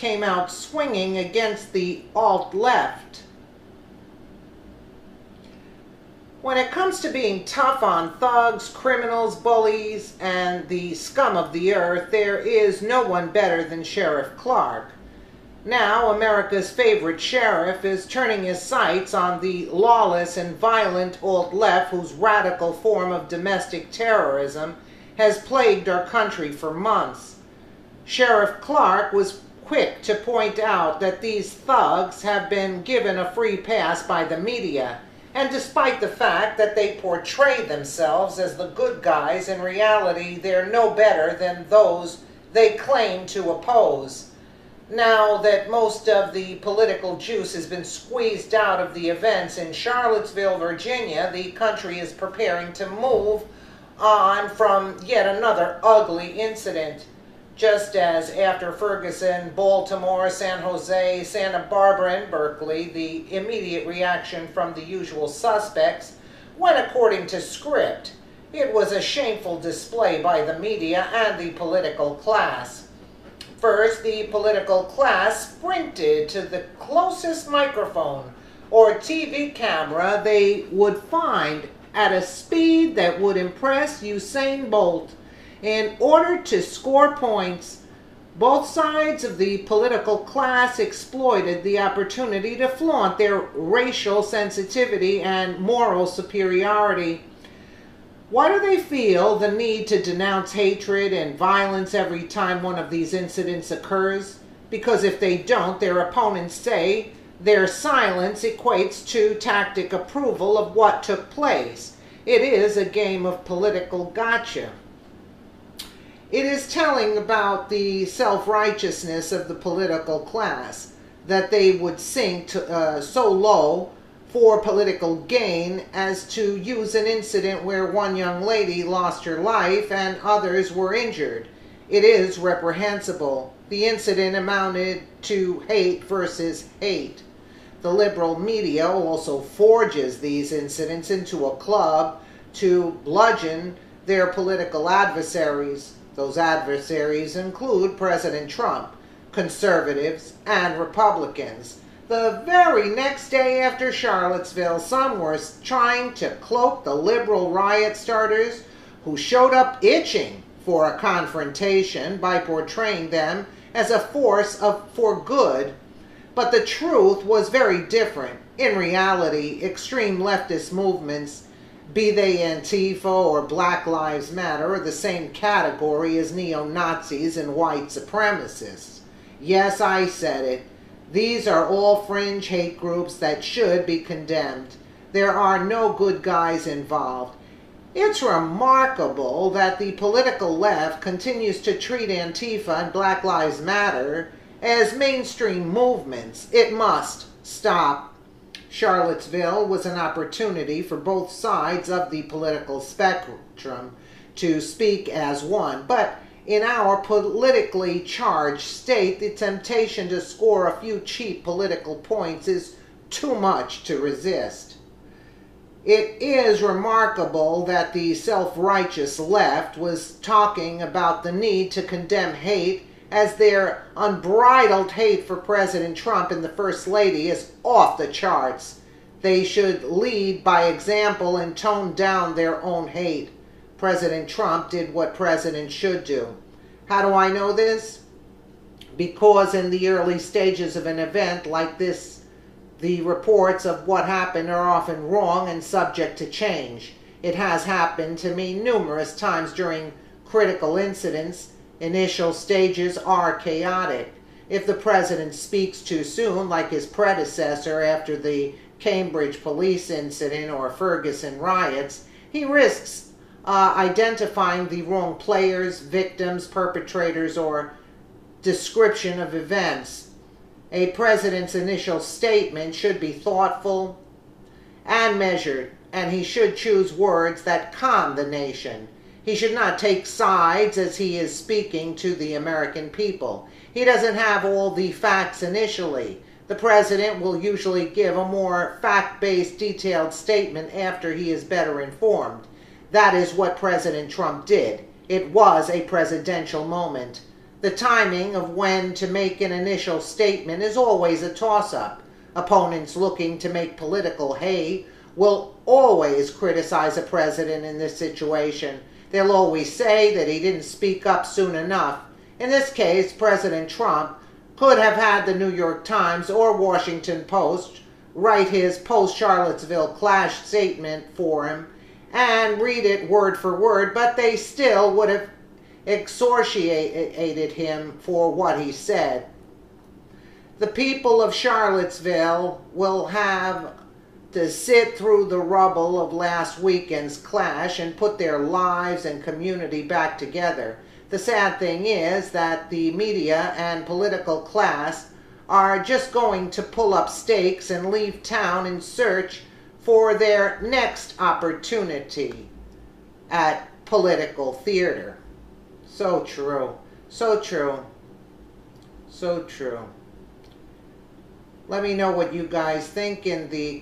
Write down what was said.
came out swinging against the alt-left. When it comes to being tough on thugs, criminals, bullies, and the scum of the earth, there is no one better than Sheriff Clarke. Now, America's favorite sheriff is turning his sights on the lawless and violent alt-left whose radical form of domestic terrorism has plagued our country for months. Sheriff Clarke was quick to point out that these thugs have been given a free pass by the media, and despite the fact that they portray themselves as the good guys, in reality they're no better than those they claim to oppose. Now that most of the political juice has been squeezed out of the events in Charlottesville, Virginia, the country is preparing to move on from yet another ugly incident. Just as after Ferguson, Baltimore, San Jose, Santa Barbara, and Berkeley, the immediate reaction from the usual suspects went according to script. It was a shameful display by the media and the political class. First, the political class sprinted to the closest microphone or TV camera they would find at a speed that would impress Usain Bolt in order to score points. Both sides of the political class exploited the opportunity to flaunt their racial sensitivity and moral superiority. Why do they feel the need to denounce hatred and violence every time one of these incidents occurs? Because if they don't, their opponents say their silence equates to tacit approval of what took place. It is a game of political gotcha. It is telling about the self-righteousness of the political class that they would sink to, so low for political gain as to use an incident where one young lady lost her life and others were injured. It is reprehensible. The incident amounted to hate versus hate. The liberal media also forges these incidents into a club to bludgeon their political adversaries. Those adversaries include President Trump, conservatives, and Republicans. The very next day after Charlottesville, some were trying to cloak the liberal riot starters who showed up itching for a confrontation by portraying them as a force for good. But the truth was very different. In reality, extreme leftist movements, be they Antifa or Black Lives Matter, are the same category as neo-Nazis and white supremacists. Yes, I said it. These are all fringe hate groups that should be condemned. There are no good guys involved. It's remarkable that the political left continues to treat Antifa and Black Lives Matter as mainstream movements. It must stop. Charlottesville was an opportunity for both sides of the political spectrum to speak as one, but in our politically charged state, the temptation to score a few cheap political points is too much to resist. It is remarkable that the self-righteous left was talking about the need to condemn hate, as their unbridled hate for President Trump and the First Lady is off the charts. They should lead by example and tone down their own hate. President Trump did what presidents should do. How do I know this? Because in the early stages of an event like this, the reports of what happened are often wrong and subject to change. It has happened to me numerous times during critical incidents. Initial stages are chaotic. If the president speaks too soon, like his predecessor after the Cambridge police incident or Ferguson riots, he risks identifying the wrong players, victims, perpetrators, or description of events. A president's initial statement should be thoughtful and measured, and he should choose words that calm the nation. He should not take sides as he is speaking to the American people. He doesn't have all the facts initially. The president will usually give a more fact-based, detailed statement after he is better informed. That is what President Trump did. It was a presidential moment. The timing of when to make an initial statement is always a toss-up. Opponents looking to make political hay will always criticize a president in this situation. They'll always say that he didn't speak up soon enough. In this case, President Trump could have had the New York Times or Washington Post write his post-Charlottesville clash statement for him and read it word for word, but they still would have excoriated him for what he said. The people of Charlottesville will have to sit through the rubble of last weekend's clash and put their lives and community back together. The sad thing is that the media and political class are just going to pull up stakes and leave town in search for their next opportunity at political theater. So true. So true. So true. Let me know what you guys think in the